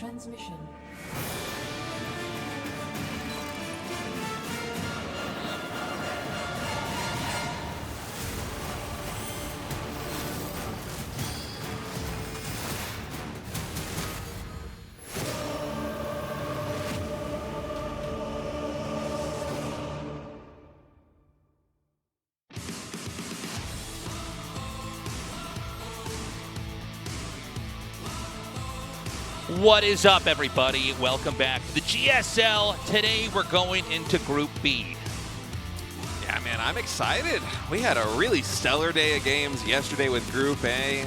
transmission. What is up, everybody? Welcome back to the GSL. Today, we're going into Group B. Yeah, man, I'm excited. We had a really stellar day of games yesterday with Group A.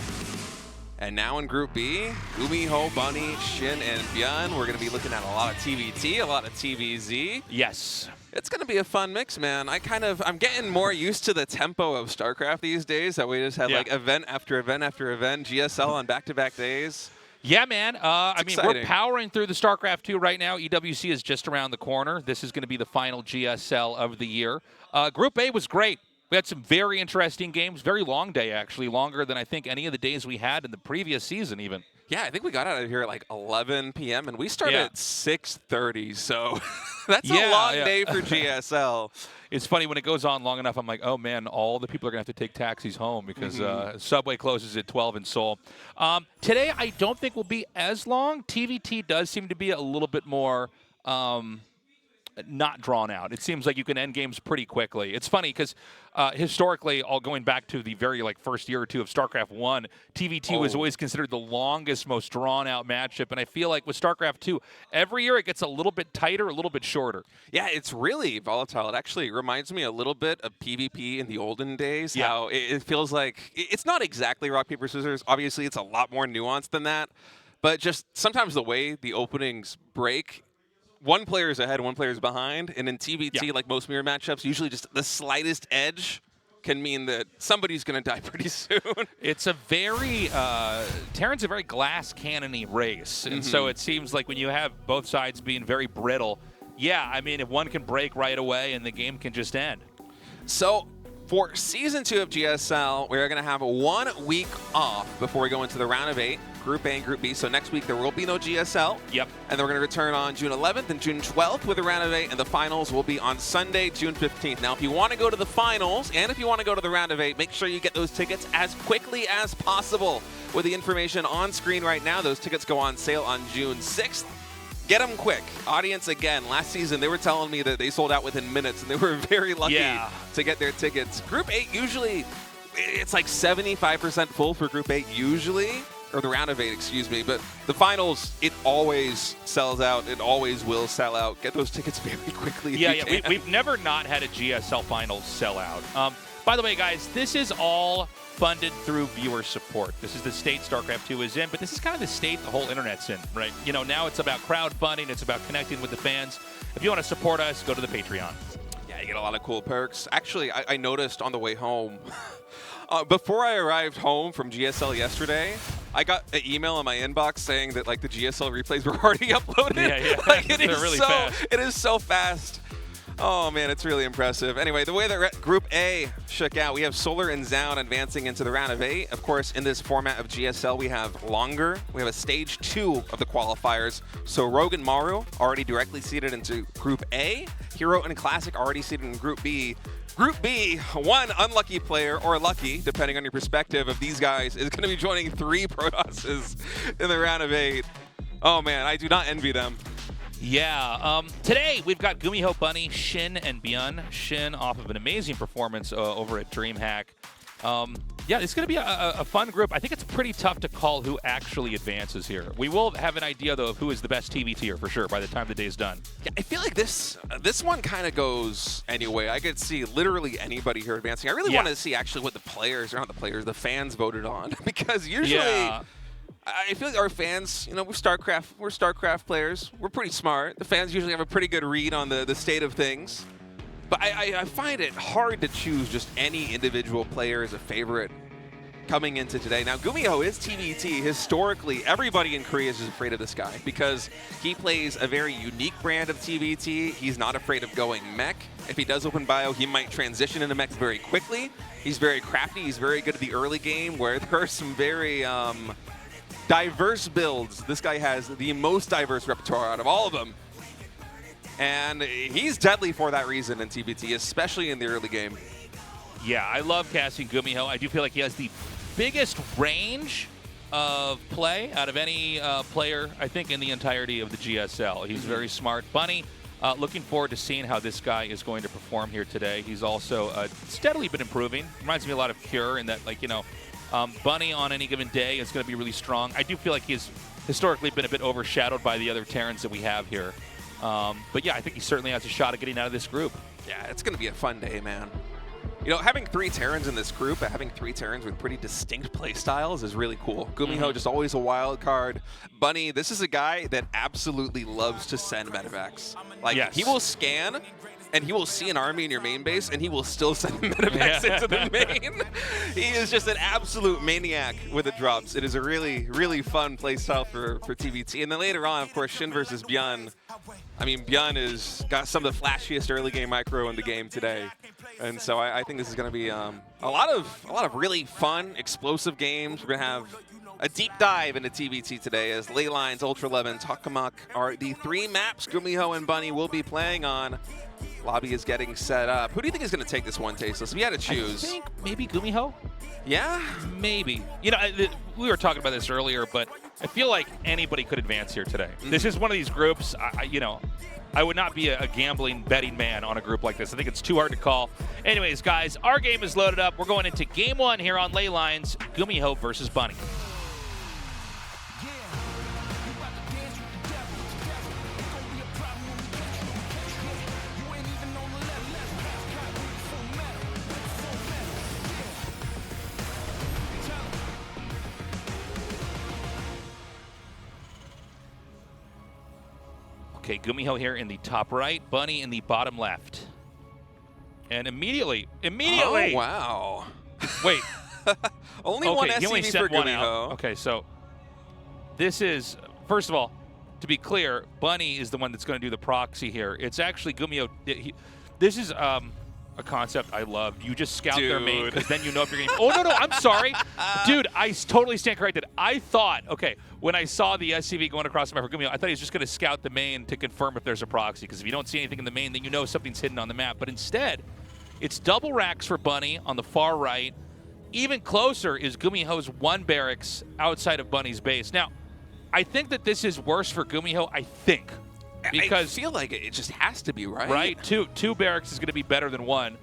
And now in Group B, GuMiho, Bunny, SHIN, and ByuN. We're going to be looking at a lot of TVT, a lot of TVZ. Yes. It's going to be a fun mix, man. I'm getting more used to the tempo of StarCraft these days, that we just had like event after event after event, GSL on back-to-back days. Yeah, man. I mean, exciting. we're powering through the StarCraft 2 right now. EWC is just around the corner. This is going to be the final GSL of the year. Group A was great. We had some very interesting games. Very long day, actually. Longer than I think any of the days we had in the previous season, even. Yeah, I think we got out of here at like 11 p.m. and we started at 6:30. So that's a long day for GSL. It's funny, when it goes on long enough, I'm like, oh, man, all the people are going to have to take taxis home because Subway closes at 12 in Seoul. Today, I don't think will be as long. TVT does seem to be a little bit more not drawn out. It seems like you can end games pretty quickly. It's funny because historically, all going back to the very first year or two of StarCraft 1, TVT was always considered the longest, most drawn-out matchup. And I feel like with StarCraft 2, every year it gets a little bit tighter, a little bit shorter. Yeah, it's really volatile. It actually reminds me a little bit of PvP in the olden days. Yeah. How it feels like it's not exactly rock, paper, scissors. Obviously, it's a lot more nuanced than that. But just sometimes the way the openings break, one player's ahead, one player's behind. And in TVT, like most mirror matchups, usually just the slightest edge can mean that somebody's going to die pretty soon. It's a very, Terran's a very glass cannon-y race. And so it seems like when you have both sides being very brittle, yeah, I mean, if one can break right away and the game can just end. So for Season 2 of GSL, we're going to have 1 week off before we go into the round of 8, Group A and Group B. So next week there will be no GSL. Yep. And then we're going to return on June 11th and June 12th with a round of 8, and the finals will be on Sunday, June 15th. Now, if you want to go to the finals and if you want to go to the round of 8, make sure you get those tickets as quickly as possible. With the information on screen right now, those tickets go on sale on June 6th. Get them quick. Audience, again, last season they were telling me that they sold out within minutes, and they were very lucky to get their tickets. Group 8 usually, it's like 75% full for Group 8 usually, or the round of 8, excuse me. But the finals, it always sells out. It always will sell out. Get those tickets very quickly. We've never not had a GSL finals sell out. By the way, guys, this is all funded through viewer support. This is the state StarCraft 2 is in, but this is kind of the state the whole internet's in, right? You know, now it's about crowdfunding. It's about connecting with the fans. If you want to support us, go to the Patreon. Yeah, you get a lot of cool perks. Actually, I noticed on the way home, before I arrived home from GSL yesterday, I got an email in my inbox saying that like the GSL replays were already uploaded. Yeah. Like, They're really fast. It is so fast. Oh, man, it's really impressive. Anyway, the way that Group A shook out, we have Solar and Zound advancing into the round of 8. Of course, in this format of GSL, we have longer. We have a stage 2 of the qualifiers. So Rogue and Maru already directly seeded into Group A. Hero and Classic already seeded in Group B. Group B, one unlucky player, or lucky, depending on your perspective of these guys, is going to be joining 3 Protosses in the round of 8. Oh, man, I do not envy them. Yeah. Today, we've got GuMiho, Bunny, SHIN, and ByuN. SHIN off of an amazing performance over at DreamHack. Yeah, it's going to be a fun group. I think it's pretty tough to call who actually advances here. We will have an idea, though, of who is the best TVTer for sure by the time the day's done. Yeah, I feel like this one kind of goes anyway. I could see literally anybody here advancing. I really want to see actually what the players, or not the players, the fans voted on. Because usually... I feel like our fans, you know, we're StarCraft players. We're pretty smart. The fans usually have a pretty good read on the state of things. But I find it hard to choose just any individual player as a favorite coming into today. Now, GuMiho is TVT. Historically, everybody in Korea is just afraid of this guy because he plays a very unique brand of TVT. He's not afraid of going mech. If he does open bio, he might transition into mech very quickly. He's very crafty. He's very good at the early game where there are some very... diverse builds. This guy has the most diverse repertoire out of all of them. And he's deadly for that reason in TBT, especially in the early game. Yeah, I love casting GuMiho. I do feel like he has the biggest range of play out of any player, I think, in the entirety of the GSL. He's very smart. Bunny, looking forward to seeing how this guy is going to perform here today. He's also steadily been improving. Reminds me a lot of Cure in that, like, you know, Bunny on any given day is going to be really strong. I do feel like he's historically been a bit overshadowed by the other Terrans that we have here. But yeah, I think he certainly has a shot at getting out of this group. Yeah, it's going to be a fun day, man. You know, having 3 Terrans in this group, having 3 Terrans with pretty distinct play styles is really cool. GuMiho just always a wild card. Bunny, this is a guy that absolutely loves to send medevacs. Like, he will scan, and he will see an army in your main base, and he will still send medevacs into the main. He is just an absolute maniac with the drops. It is a really, really fun play style for TBT. And then later on, of course, SHIN versus ByuN. I mean, ByuN has got some of the flashiest early game micro in the game today. And so I think this is going to be a lot of really fun, explosive games. We're going to have a deep dive into TBT today as Leylines, Ultra 11, Tokamak are the 3 maps GuMiho and Bunny will be playing on. Lobby is getting set up. Who do you think is going to take this one, Tasteless? If you had to choose. I think maybe GuMiho. Yeah? Maybe. You know, we were talking about this earlier, but I feel like anybody could advance here today. This is one of these groups, you know, I would not be a gambling, betting man on a group like this. I think it's too hard to call. Anyways, guys, our game is loaded up. We're going into game 1 here on Leylines, GuMiho versus Bunny. Okay, GuMiho here in the top right, Bunny in the bottom left. And immediately. Oh, wow. Wait. Only one SCV for GuMiho. Okay, so this is, first of all, to be clear, Bunny is the one that's going to do the proxy here. It's actually GuMiho. This is a concept I love. You just scout their main because then you know if you're going to. Oh, no, I'm sorry. Dude, I totally stand corrected. I thought, okay, when I saw the SCV going across the map for GuMiho, I thought he was just going to scout the main to confirm if there's a proxy, because if you don't see anything in the main, then you know something's hidden on the map. But instead, it's double racks for Bunny on the far right. Even closer is GuMiho's 1 barracks outside of Bunny's base. Now, I think that this is worse for GuMiho, I think. Because I feel like it just has to be, right? Right? Two barracks is going to be better than 1.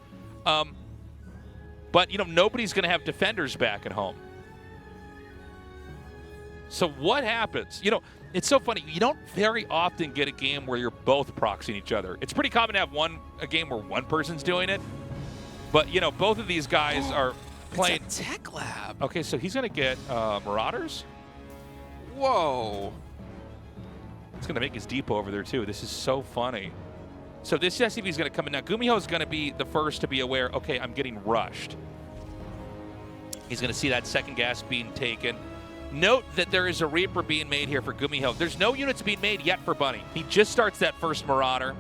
But, you know, nobody's going to have defenders back at home. So what happens? You know, it's so funny. You don't very often get a game where you're both proxying each other. It's pretty common to have a game where one person's doing it. But, you know, both of these guys are playing. It's a tech lab. Okay, so he's going to get Marauders. Whoa. It's going to make his depot over there, too. This is so funny. So this SCV is going to come in. Now, GuMiho is going to be the first to be aware, okay, I'm getting rushed. He's going to see that second gas being taken. Note that there is a Reaper being made here for GuMiho. There's no units being made yet for Bunny. He just starts that first Marauder.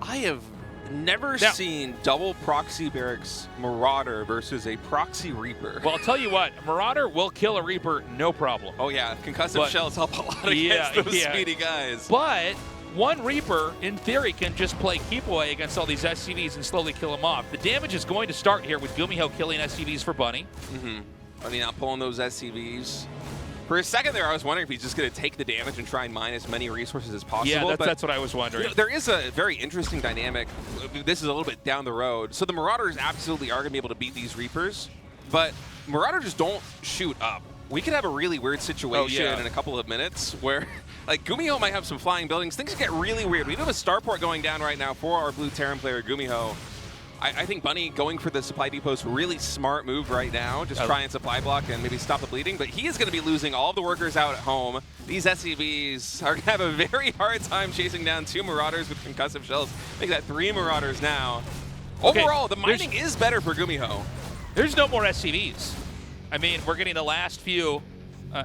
I have never seen double proxy barracks Marauder versus a proxy Reaper. Well, I'll tell you what, Marauder will kill a Reaper, no problem. Oh, yeah. Concussive shells help a lot against those speedy guys. But one Reaper, in theory, can just play keep away against all these SCVs and slowly kill them off. The damage is going to start here with GuMiho killing SCVs for Bunny. Bunny not pulling those SCVs. For a second there, I was wondering if he's just going to take the damage and try and mine as many resources as possible. Yeah, that's what I was wondering. You know, there is a very interesting dynamic. This is a little bit down the road. So the Marauders absolutely are going to be able to beat these Reapers, but Marauders just don't shoot up. We could have a really weird situation in a couple of minutes where, like, GuMiho might have some flying buildings. Things get really weird. We do have a starport going down right now for our blue Terran player, GuMiho. I think Bunny going for the supply depot is a really smart move right now. Just try and supply block and maybe stop the bleeding. But he is going to be losing all the workers out at home. These SCVs are going to have a very hard time chasing down 2 Marauders with concussive shells. Make that 3 Marauders now. Okay, overall, the mining is better for GuMiho. There's no more SCVs. I mean, we're getting the last few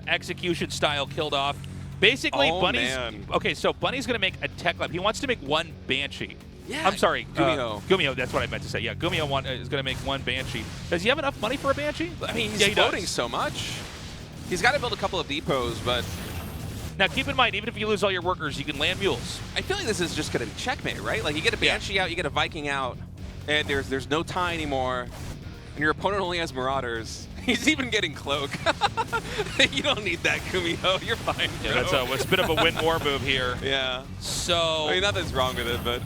execution style killed off. Basically, Bunny's... Okay, so Bunny's going to make a tech lab. He wants to make 1 Banshee. Yeah, I'm sorry, GuMiho. GuMiho, that's what I meant to say. Yeah, GuMiho is going to make 1 Banshee. Does he have enough money for a Banshee? I mean, he's floating so much. He's got to build a couple of depots, but now keep in mind, even if you lose all your workers, you can land mules. I feel like this is just going to be checkmate, right? Like you get a Banshee out, you get a Viking out, and there's no tie anymore, and your opponent only has Marauders. He's even getting Cloak. You don't need that, GuMiho. You're fine, bro. Yeah, that's a bit of a win-more move here. Yeah. So I mean, nothing's wrong with it, but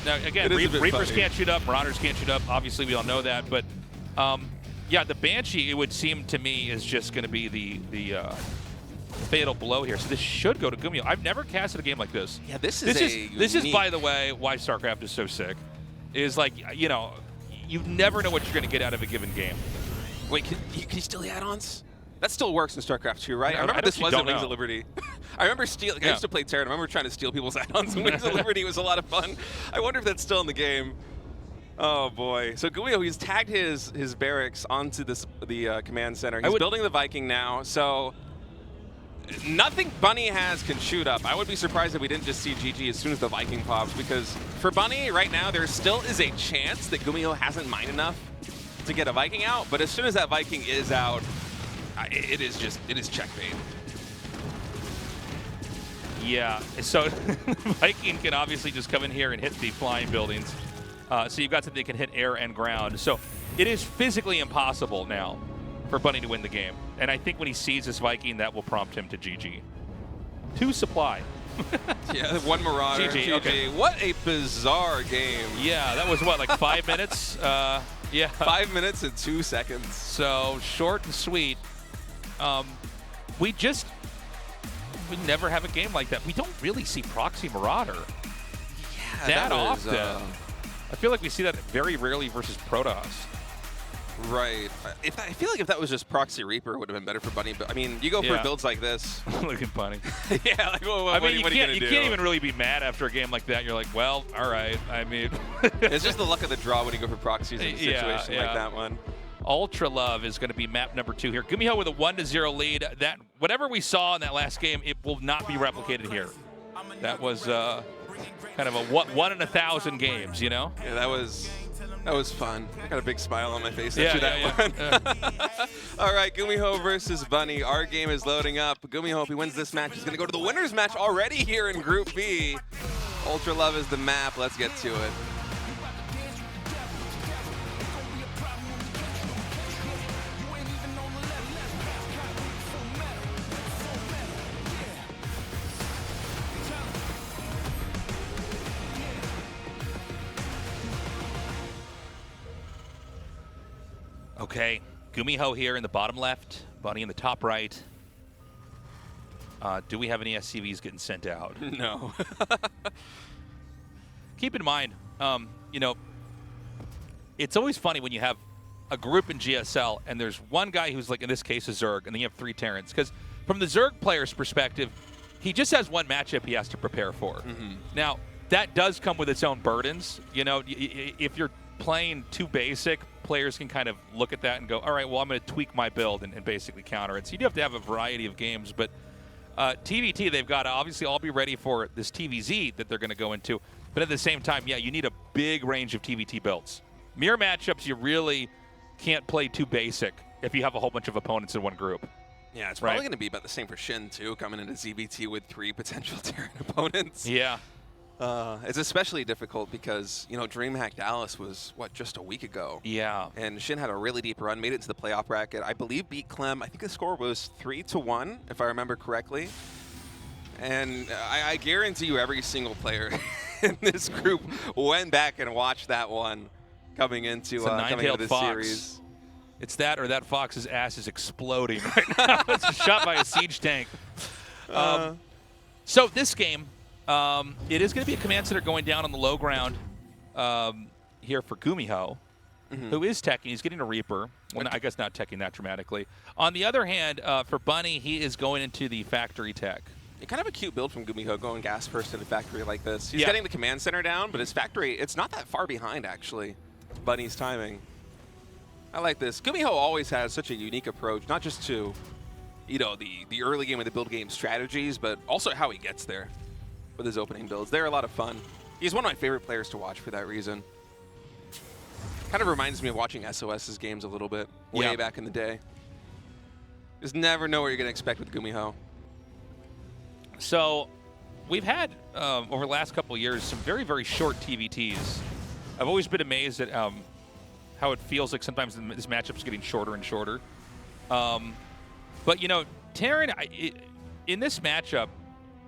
now again, Reapers can't shoot up, Marauders can't shoot up. Obviously, we all know that, but yeah, the Banshee, it would seem to me, is just going to be the fatal blow here. So this should go to GuMiho. I've never casted a game like this. Yeah, this is by the way, why StarCraft is so sick. Is like, you know, you never know what you're going to get out of a given game. Wait, can you steal the add-ons? That still works in StarCraft 2, right? I remember I this was in Wings know. of Liberty. I remember stealing. I used to play Terran. I remember trying to steal people's add-ons in Wings of Liberty. It was a lot of fun. I wonder if that's still in the game. Oh boy! So GuMiho, he's tagged his barracks onto the command center. He's building the Viking now. So nothing Bunny has can shoot up. I would be surprised if we didn't just see GG as soon as the Viking pops, because for Bunny right now there still is a chance that GuMiho hasn't mined enough to get a Viking out. But as soon as that Viking is out, it is checkmate. Yeah. So Viking can obviously just come in here and hit the flying buildings. So you've got something that can hit air and ground. So it is physically impossible now for Bunny to win the game. And I think when he sees this Viking, that will prompt him to GG. 2 supply. Yeah, 1 Marauder. GG. Okay. What a bizarre game. Yeah, that was what, like 5 minutes? Yeah. 5 minutes and 2 seconds. So short and sweet. We never have a game like that. We don't really see Proxy Marauder that often. I feel like we see that very rarely versus Protoss. Right. I feel like if that was just Proxy Reaper, it would have been better for Bunny. But I mean, you go for builds like this. Look at Bunny. Yeah. Like, what are you going to do? You can't even really be mad after a game like that. You're like, well, all right. I mean, it's just the luck of the draw when you go for proxies in a situation like that one. Ultra Love is going to be map number 2 here. GuMiho with a 1-0 lead. That whatever we saw in that last game, it will not be replicated here. That was kind of a 1 in 1,000 games, you know? Yeah, that was fun. I got a big smile on my face after that one. All right, GuMiho versus Bunny. Our game is loading up. GuMiho, if he wins this match, he's going to go to the winner's match already here in Group B. Ultra Love is the map. Let's get to it. Okay, GuMiho here in the bottom left, Bunny in the top right. Do we have any SCVs getting sent out? No. Keep in mind, you know, it's always funny when you have a group in GSL and there's one guy who's, like, in this case, a Zerg, and then you have 3 Terrans. Because from the Zerg player's perspective, he just has one matchup he has to prepare for. Now, that does come with its own burdens. You know, if you're playing too basic, players can kind of look at that and go, all right, well, I'm going to tweak my build and basically counter it. So you do have to have a variety of games. But TVT, they've got to obviously all be ready for this TVZ that they're going to go into. But at the same time, yeah, you need a big range of TVT builds. Mirror matchups, you really can't play too basic if you have a whole bunch of opponents in one group. Yeah, it's probably going to be about the same for SHIN, too, coming into ZBT with 3 potential Terran opponents. Yeah. It's especially difficult because, you know, DreamHack Dallas was, what, just a week ago? Yeah. And SHIN had a really deep run, made it to the playoff bracket. I believe beat Clem. I think the score was 3-1, if I remember correctly. And I guarantee you every single player in this group went back and watched that one coming into this series. It's that or that fox's ass is exploding right now. It's shot by a siege tank. So this game, it is going to be a command center going down on the low ground here for GuMiho, who is teching. He's getting a Reaper. Well, I guess not teching that dramatically. On the other hand, for Bunny, he is going into the factory tech. Kind of a cute build from GuMiho, going gas first in a factory like this. He's getting the command center down, but his factory, it's not that far behind, actually, Bunny's timing. I like this. GuMiho always has such a unique approach, not just to, you know, the early game of the build game strategies, but also how he gets there with his opening builds. They're a lot of fun. He's one of my favorite players to watch for that reason. Kind of reminds me of watching SOS's games a little bit, way back in the day. Just never know what you're going to expect with GuMiho. So we've had, over the last couple of years, some very, very short TVTs. I've always been amazed at how it feels like sometimes this matchup's getting shorter and shorter. But, you know, Terran, in this matchup,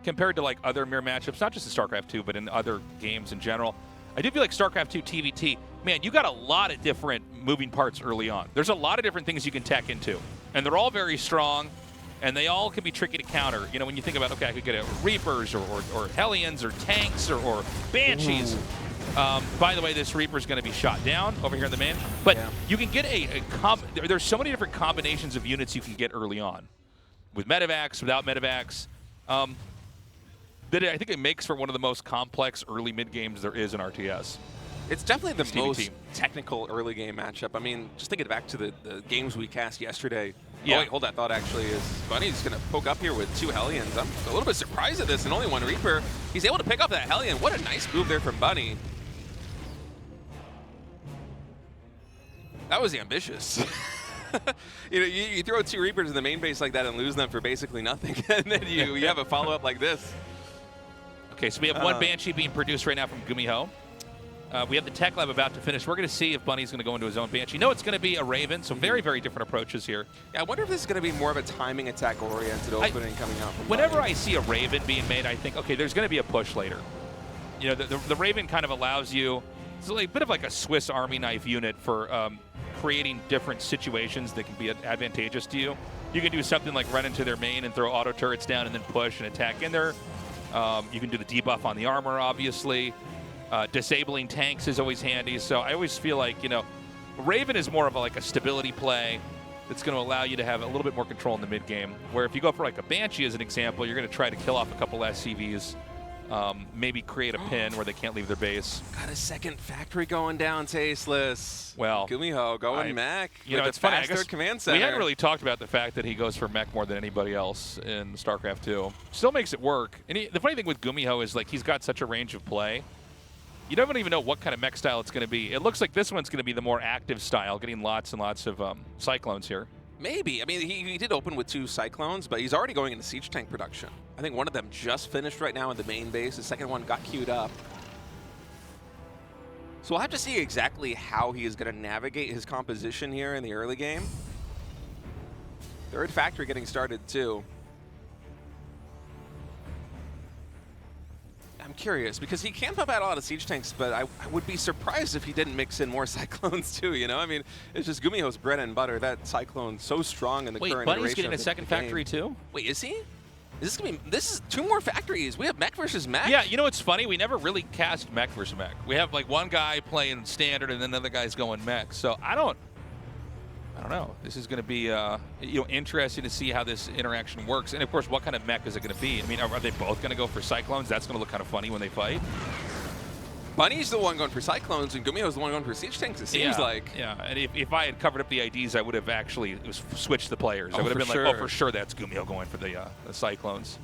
compared to like other mirror matchups, not just in StarCraft 2, but in other games in general, I do feel like StarCraft 2 TVT, man, you got a lot of different moving parts early on. There's a lot of different things you can tech into, and they're all very strong, and they all can be tricky to counter. You know, when you think about, okay, I could get Reapers or Hellions or tanks or Banshees. By the way, this Reaper's going to be shot down over here in the main, but you can get there's so many different combinations of units you can get early on, with Medivacs, without Medivacs. That I think it makes for one of the most complex early mid games there is in RTS. It's definitely the most technical early game matchup. I mean, just thinking back to the games we cast yesterday. Yeah. Oh, wait, hold that thought, actually. Bunny's going to poke up here with 2 Hellions. I'm a little bit surprised at this and only 1 Reaper. He's able to pick up that Hellion. What a nice move there from Bunny. That was ambitious. You know, you throw 2 Reapers in the main base like that and lose them for basically nothing, and then you have a follow-up like this. Okay, so we have 1 Banshee being produced right now from GuMiho. We have the Tech Lab about to finish. We're going to see if Bunny's going to go into his own Banshee. No, it's going to be a Raven, so very, very different approaches here. Yeah, I wonder if this is going to be more of a timing attack-oriented opening coming out from Whenever Bunny. I see a Raven being made, I think, okay, there's going to be a push later. You know, the Raven kind of allows you, it's a bit of like a Swiss Army knife unit for creating different situations that can be advantageous to you. You can do something like run into their main and throw auto turrets down and then push and attack in there. You can do the debuff on the armor, obviously. Disabling tanks is always handy. So I always feel like, you know, Raven is more of a stability play that's going to allow you to have a little bit more control in the mid game. Where if you go for like a Banshee as an example, you're going to try to kill off a couple SCVs. Maybe create a pin where they can't leave their base. Got a second factory going down, Tasteless. Well, GuMiho going mech. You know, it's funny. I guess command center. We hadn't really talked about the fact that he goes for mech more than anybody else in StarCraft 2. Still makes it work. And the funny thing with GuMiho is like he's got such a range of play. You don't even know what kind of mech style it's going to be. It looks like this one's going to be the more active style, getting lots and lots of Cyclones here. Maybe. I mean, he did open with 2 Cyclones, but he's already going into siege tank production. I think one of them just finished right now in the main base. The second one got queued up. So we'll have to see exactly how he is going to navigate his composition here in the early game. 3rd factory getting started, too. I'm curious, because he can pump out a lot of siege tanks, but I would be surprised if he didn't mix in more Cyclones too, you know? I mean, it's just GuMiho's bread and butter. That Cyclone's so strong in the current iteration. Wait, Bunny's getting a second factory too? Wait, is he? Is this gonna be, this is 2 more factories. We have mech versus mech? Yeah, you know what's funny? We never really cast mech versus mech. We have like one guy playing standard and then another guy's going mech. So I don't know. This is going to be interesting to see how this interaction works. And of course, what kind of mech is it going to be? I mean, are they both going to go for Cyclones? That's going to look kind of funny when they fight. Bunny's the one going for Cyclones, and GuMiho's the one going for siege tanks, it seems like. Yeah, and if I had covered up the IDs, I would have actually switched the players. I would have been like, oh, for sure, that's GuMiho going for the Cyclones.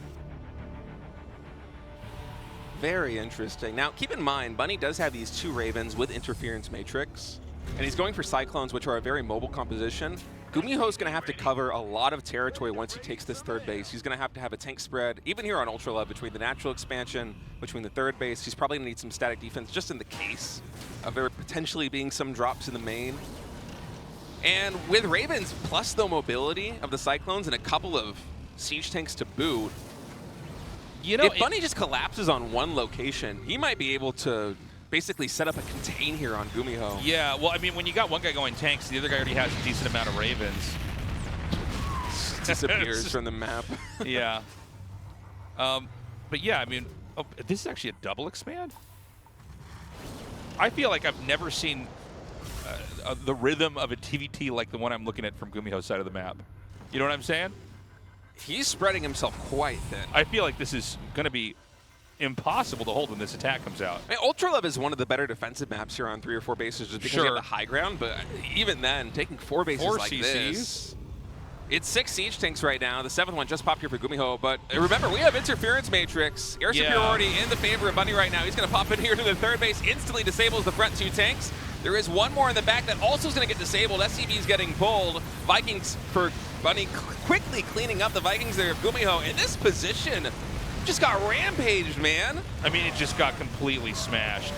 Very interesting. Now, keep in mind, Bunny does have these 2 Ravens with Interference Matrix, and he's going for Cyclones, which are a very mobile composition. GuMiho's going to have to cover a lot of territory once he takes this 3rd base. He's going to have a tank spread, even here on Ultra Love, between the natural expansion, between the 3rd base. He's probably going to need some static defense just in the case of there potentially being some drops in the main. And with Ravens, plus the mobility of the Cyclones and a couple of siege tanks to boot, you know, if Bunny just collapses on one location, he might be able to basically set up a contain here on GuMiho. Yeah, well, I mean, when you got one guy going tanks, the other guy already has a decent amount of Ravens. Disappears from the map. Yeah. But yeah, I mean, this is actually a double expand? I feel like I've never seen the rhythm of a TVT like the one I'm looking at from GuMiho's side of the map. You know what I'm saying? He's spreading himself quite thin. I feel like this is going to be impossible to hold when this attack comes out. I mean, Ultra Love is one of the better defensive maps here on 3 or 4 bases just because you have the high ground, but even then, taking 4 bases like this. It's 6 siege tanks right now. The 7th one just popped here for GuMiho, but remember, we have Interference Matrix. Air superiority in the favor of Bunny right now. He's going to pop in here to the 3rd base, instantly disables the front 2 tanks. There is one more in the back that also is going to get disabled. SCV is getting pulled. Vikings, for Bunny quickly cleaning up the Vikings there. GuMiho in this position just got rampaged, man. I mean, it just got completely smashed.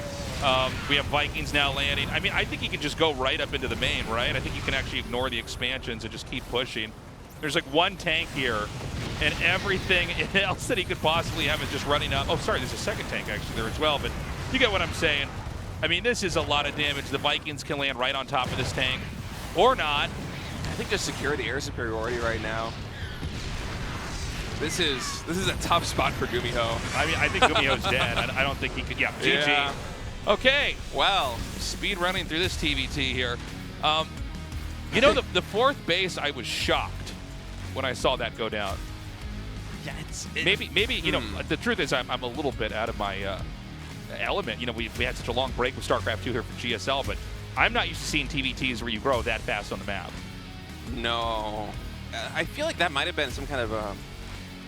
We have Vikings now landing. I mean, I think he can just go right up into the main, right? I think you can actually ignore the expansions and just keep pushing. There's like one tank here, and everything else that he could possibly have is just running up. Oh, sorry, there's a second tank actually there as well, but you get what I'm saying. I mean, this is a lot of damage. The Vikings can land right on top of this tank, or not. I think just secure the air superiority right now. This is a tough spot for GuMiho. I mean, I think GuMiho's dead. I don't think he could. Yeah, GG. Yeah. Okay. Well, speed running through this TVT here. You know, the fourth base, I was shocked when I saw that go down. Yeah, maybe you know, the truth is I'm a little bit out of my element. You know, we had such a long break with StarCraft 2 here for GSL, but I'm not used to seeing TVTs where you grow that fast on the map. No. I feel like that might have been some kind of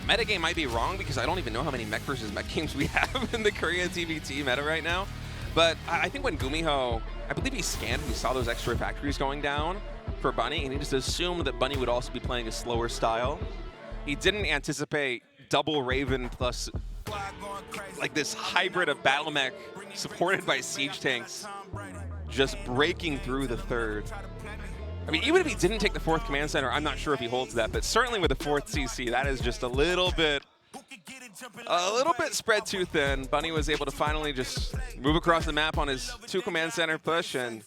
metagame. Might be wrong because I don't even know how many mech versus mech games we have in the Korean TVT meta right now. But I think when GuMiho, I believe he scanned and he saw those extra factories going down for Bunny, and he just assumed that Bunny would also be playing a slower style. He didn't anticipate double Raven plus like this hybrid of battle mech supported by siege tanks just breaking through the third. I mean, even if he didn't take the fourth command center, I'm not sure if he holds that, but certainly with the fourth CC, that is just a little bit spread too thin. Bunny was able to finally just move across the map on his 2 command center push and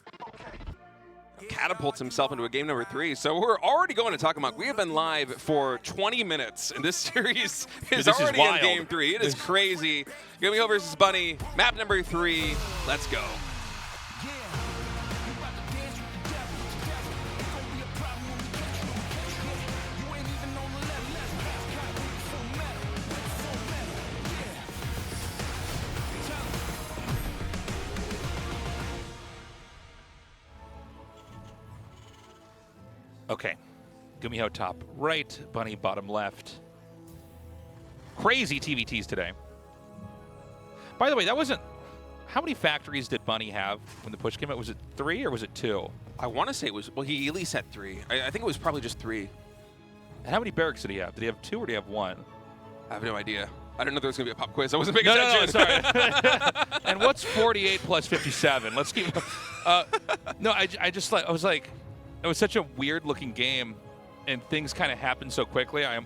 catapults himself into a game number 3. So we're already going to Takamuk. We have been live for 20 minutes, and this series is already in game 3. It is crazy. GuMiho versus Bunny, map number 3. Let's go. Okay, GuMiho top right, Bunny bottom left. Crazy TVTs today. By the way, that wasn't... How many factories did Bunny have when the push came out? Was it 3 or was it 2? I want to say it was... Well, he at least had 3. I think it was probably just 3. And how many barracks did he have? Did he have 2 or did he have 1? I have no idea. I didn't know there was going to be a pop quiz. I wasn't paying attention. No, sorry. And what's 48 plus 57? Let's keep... no, I was like... It was such a weird-looking game, and things kind of happened so quickly. I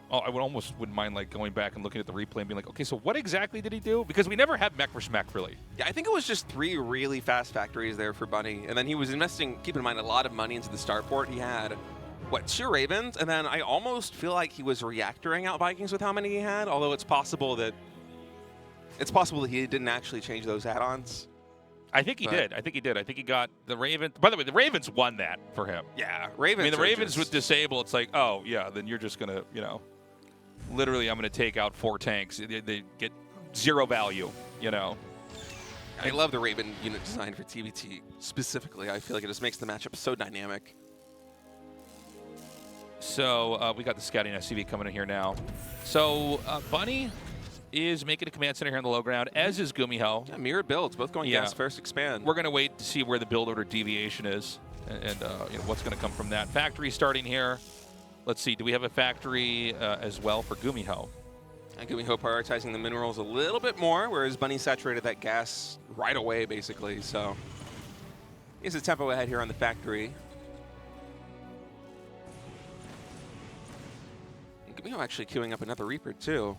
wouldn't mind like going back and looking at the replay and being like, okay, so what exactly did he do? Because we never had mech versus mech, really. Yeah, I think it was just 3 really fast factories there for Bunny, and then he was investing, keep in mind, a lot of money into the starport. He had, what, 2 Ravens, and then I almost feel like he was reactoring out Vikings with how many he had, although it's possible that he didn't actually change those add-ons. I think he did. I think he did. I think he got the Ravens. By the way, the Ravens won that for him. Yeah, Ravens. I mean, the Ravens with disable, it's like, oh, yeah, then you're just going to, you know, literally I'm going to take out 4 tanks. They get 0 value, you know. I love the Raven unit design for TVT specifically. I feel like it just makes the matchup so dynamic. So we got the scouting SCV coming in here now. So Bunny is making a command center here on the low ground, as is GuMiho. Yeah, mirrored builds, both going gas first expand. We're going to wait to see where the build order deviation is and you know, what's going to come from that. Factory starting here. Let's see, do we have a factory as well for GuMiho? And GuMiho prioritizing the minerals a little bit more, whereas Bunny saturated that gas right away, basically. So he has a tempo ahead here on the factory. And GuMiho actually queuing up another Reaper, too.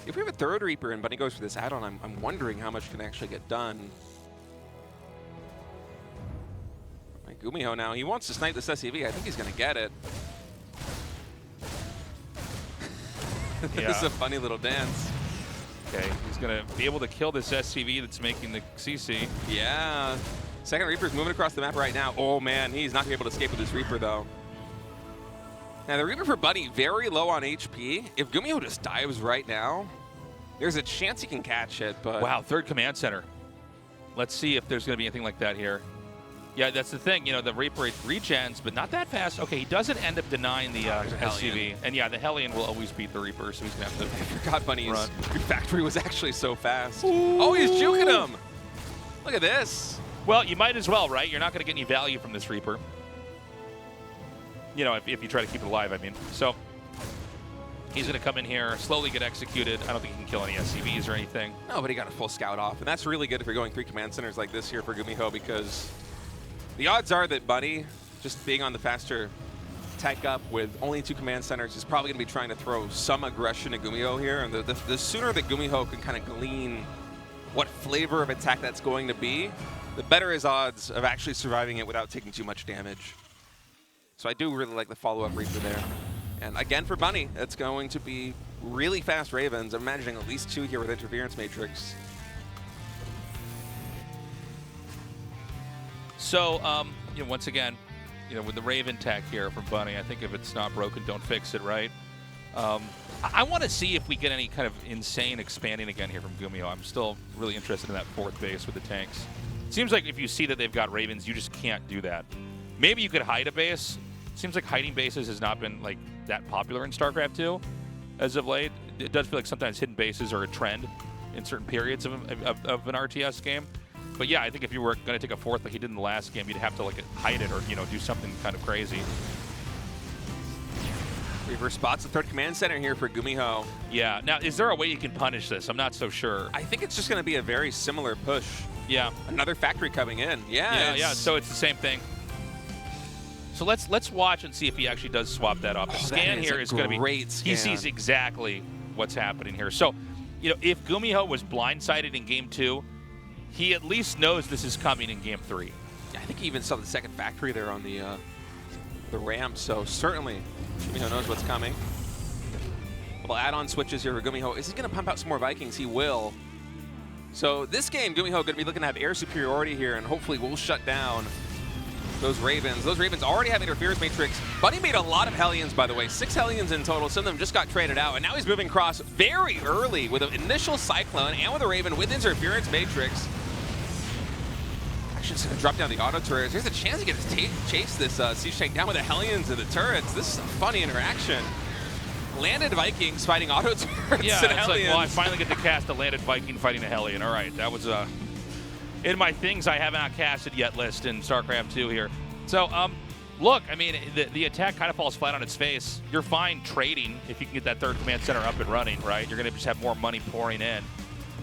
If we have a 3rd Reaper and Bunny goes for this add-on, I'm wondering how much can actually get done. Right, GuMiho now, he wants to snipe this SCV. I think he's going to get it. This is a funny little dance. Okay, he's going to be able to kill this SCV that's making the CC. Yeah. 2nd Reaper's moving across the map right now. Oh, man, he's not going to be able to escape with this Reaper, though. Now, the Reaper for Bunny, very low on HP. If GuMiho just dives right now, there's a chance he can catch it, but... Wow, 3rd command center. Let's see if there's going to be anything like that here. Yeah, that's the thing. You know, the Reaper regens, but not that fast. Okay, he doesn't end up denying the SCV. And yeah, the Hellion will always beat the Reaper, so he's going to have to I forgot Bunny's factory was actually so fast. Ooh. Oh, he's juking him. Look at this. Well, you might as well, right? You're not going to get any value from this Reaper. You know, if you try to keep it alive, I mean. So he's going to come in here, slowly get executed. I don't think he can kill any SCVs or anything. No, but he got a full scout off, and that's really good if you're going 3 command centers like this here for GuMiho, because the odds are that Bunny, just being on the faster tech up with only 2 command centers, is probably going to be trying to throw some aggression at GuMiho here. And the sooner that GuMiho can kind of glean what flavor of attack that's going to be, the better his odds of actually surviving it without taking too much damage. So I do really like the follow-up Reaper there. And again for Bunny, it's going to be really fast Ravens. I'm imagining at least 2 here with Interference Matrix. So, you know, once again, you know, with the Raven tech here from Bunny, I think if it's not broken, don't fix it, right? I want to see if we get any kind of insane expanding again here from GuMiho. I'm still really interested in that 4th base with the tanks. Seems like if you see that they've got Ravens, you just can't do that. Maybe you could hide a base. Seems like hiding bases has not been like that popular in StarCraft 2 as of late. It does feel like sometimes hidden bases are a trend in certain periods of an RTS game. But yeah, I think if you were going to take a 4th like he did in the last game, you'd have to like hide it or, you know, do something kind of crazy. Reaver spots the 3rd command center here for GuMiho. Yeah. Now, is there a way you can punish this? I'm not so sure. I think it's just going to be a very similar push. Yeah. Another factory coming in. Yeah. Yeah. So it's the same thing. So let's watch and see if he actually does swap that off. The scan here is going to be great. He sees exactly what's happening here. So, you know, if GuMiho was blindsided in Game 2, he at least knows this is coming in Game 3. I think he even saw the 2nd factory there on the ramp. So certainly, GuMiho knows what's coming. Well, add-on switches here for GuMiho. Is he going to pump out some more Vikings? He will. So this game, GuMiho going to be looking to have air superiority here, and hopefully we'll shut down those Ravens. Those Ravens already have Interference Matrix. Bunny made a lot of Hellions, by the way. 6 Hellions in total. Some of them just got traded out, and now he's moving across very early with an initial Cyclone and with a Raven with Interference Matrix. Actually, just going to drop down the auto turrets. There's a chance he gets to chase this Siege Tank down with the Hellions and the turrets. This is a funny interaction. Landed Vikings fighting auto turrets. Yeah, and it's Hellions. like, well, I finally get to cast a landed Viking fighting a Hellion. All right, that was in my things I have not casted yet list in StarCraft 2 here. So, look, I mean, the attack kind of falls flat on its face. You're fine trading if you can get that 3rd command center up and running, right? You're going to just have more money pouring in.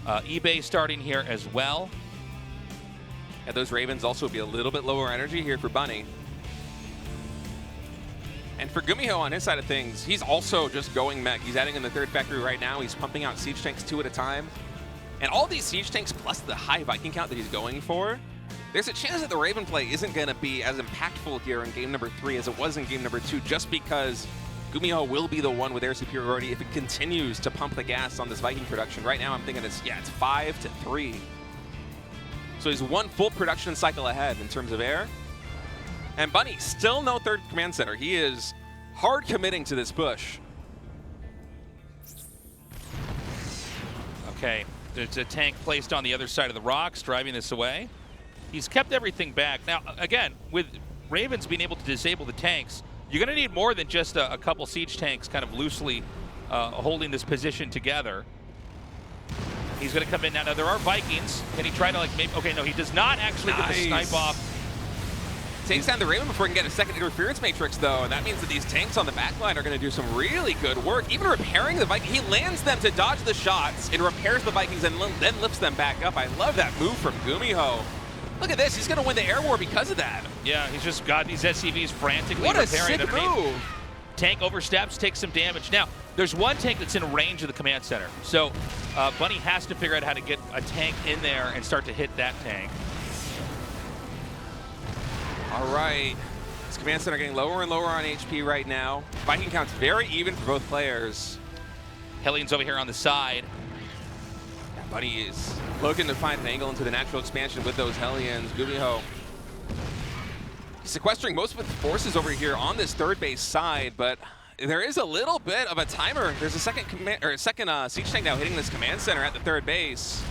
eBay starting here as well. And those Ravens also will be a little bit lower energy here for Bunny. And for GuMiho on his side of things, he's also just going mech. He's adding in the 3rd factory right now. He's pumping out siege tanks 2 at a time. And all these siege tanks plus the high Viking count that he's going for, there's a chance that the Raven play isn't going to be as impactful here in game number 3 as it was in game number 2, just because GuMiho will be the one with air superiority if it continues to pump the gas on this Viking production. Right now I'm thinking it's 5-3. So he's 1 full production cycle ahead in terms of air. And Bunny, still no 3rd command center. He is hard committing to this push. Okay, there's a tank placed on the other side of the rocks, driving this away. He's kept everything back. Now, again, with Ravens being able to disable the tanks, you're going to need more than just a couple siege tanks kind of loosely holding this position together. He's going to come in now. Now, there are Vikings. Can he try to, like, maybe... Okay, no, he does not actually get the snipe off. Takes down the Raven before he can get a 2nd Interference Matrix, though, and that means that these tanks on the backline are going to do some really good work. Even repairing the Vikings. He lands them to dodge the shots and repairs the Vikings and then lifts them back up. I love that move from GuMiho. Look at this. He's going to win the air war because of that. Yeah, he's just got these SCVs frantically repairing. What a sick move. Tank oversteps, takes some damage. Now, there's one tank that's in range of the command center. So Bunny has to figure out how to get a tank in there and start to hit that tank. All right. This command center getting lower and lower on HP right now. Viking count's very even for both players. Hellions over here on the side. Bunny is looking to find an angle into the natural expansion with those Hellions. GuMiho sequestering most of the forces over here on this 3rd base side, but there is a little bit of a timer. There's a second siege tank now hitting this command center at the 3rd base.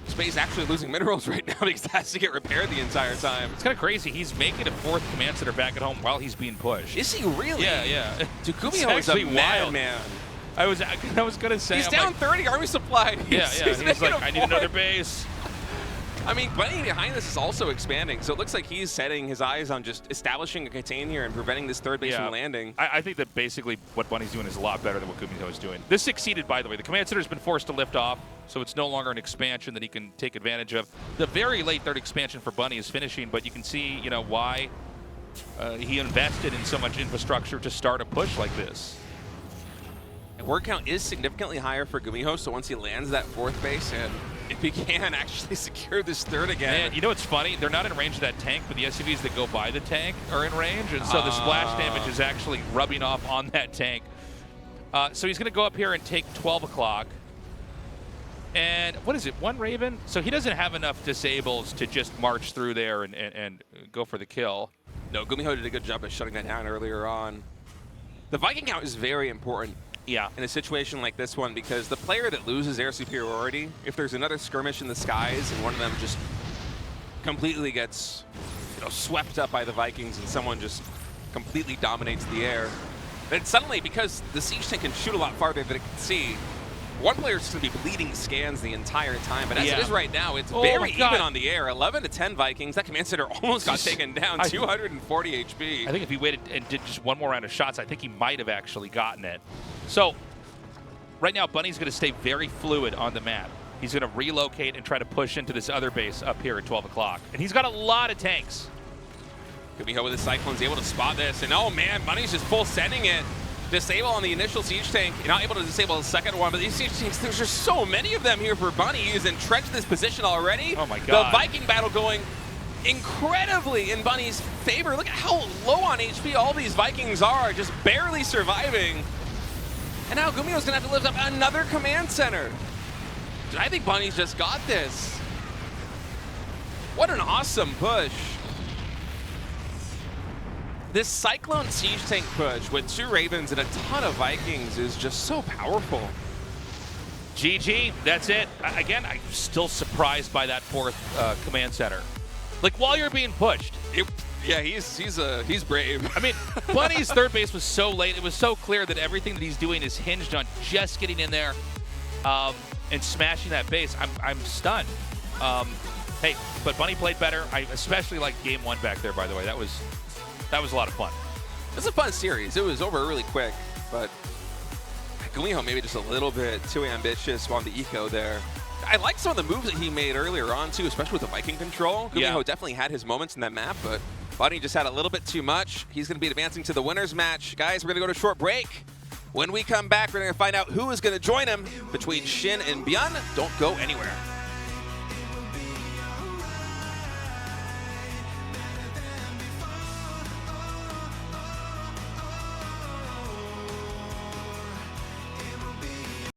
Space actually losing minerals right now because it has to get repaired the entire time. It's kind of crazy. He's making a 4th command center back at home while he's being pushed. Is he really? Yeah. GuMiho is a madman. I was gonna say he's down 30 army supply. He's like, I need another base. I mean, Bunny behind this is also expanding, so it looks like he's setting his eyes on just establishing a contain here and preventing this third base from landing. I think that basically what Bunny's doing is a lot better than what GuMiho is doing. This succeeded, by the way. The command center's been forced to lift off, so it's no longer an expansion that he can take advantage of. The very late third expansion for Bunny is finishing, but you can see, you know, why he invested in so much infrastructure to start a push like this. And word count is significantly higher for GuMiho, so once he lands that fourth base, and if he can actually secure this third again. And you know what's funny? They're not in range of that tank, but the SUVs that go by the tank are in range, and so the splash damage is actually rubbing off on that tank. So he's going to go up here and take 12 o'clock. And what is it, one Raven? So he doesn't have enough disables to just march through there and go for the kill. No, GuMiho did a good job of shutting that down earlier on. The Viking count is very important. Yeah. In a situation like this one, because the player that loses air superiority, if there's another skirmish in the skies and one of them just completely gets, you know, swept up by the Vikings and someone just completely dominates the air, then suddenly, because the siege tank can shoot a lot farther than it can see, one player is going to be bleeding scans the entire time. But as it is right now, it's very even on the air. 11 to 10 Vikings. That command center almost got taken down. 240 HP. I think if he waited and did just one more round of shots, I think he might have actually gotten it. So right now, Bunny's going to stay very fluid on the map. He's going to relocate and try to push into this other base up here at 12 o'clock. And he's got a lot of tanks. GuMiho with his Cyclone's able to spot this. And oh man, Bunny's just full sending it. Disable on the initial siege tank. You're not able to disable the second one, but these siege tanks, there's just so many of them here for Bunny. He's entrenched this position already. Oh my god. The Viking battle going incredibly in Bunny's favor. Look at how low on HP all these Vikings are, just barely surviving. And now GuMiho's gonna have to lift up another command center. I think Bunny's just got this. What an awesome push. This Cyclone siege tank push with 2 Ravens and a ton of Vikings is just so powerful. GG, that's it. Again, I'm still surprised by that fourth command center. Like, while you're being pushed. Yeah, he's brave. I mean, Bunny's third base was so late. It was so clear that everything that he's doing is hinged on just getting in there and smashing that base. I'm stunned. Hey, but Bunny played better. I especially liked game 1 back there, by the way. That was a lot of fun. It's a fun series. It was over really quick, but GuMiho maybe just a little bit too ambitious on the eco there. I like some of the moves that he made earlier on, too, especially with the Viking control. GuMiho definitely had his moments in that map, but Bunny just had a little bit too much. He's going to be advancing to the winner's match. Guys, we're going to go to a short break. When we come back, we're going to find out who is going to join him between SHIN and ByuN. Don't go anywhere.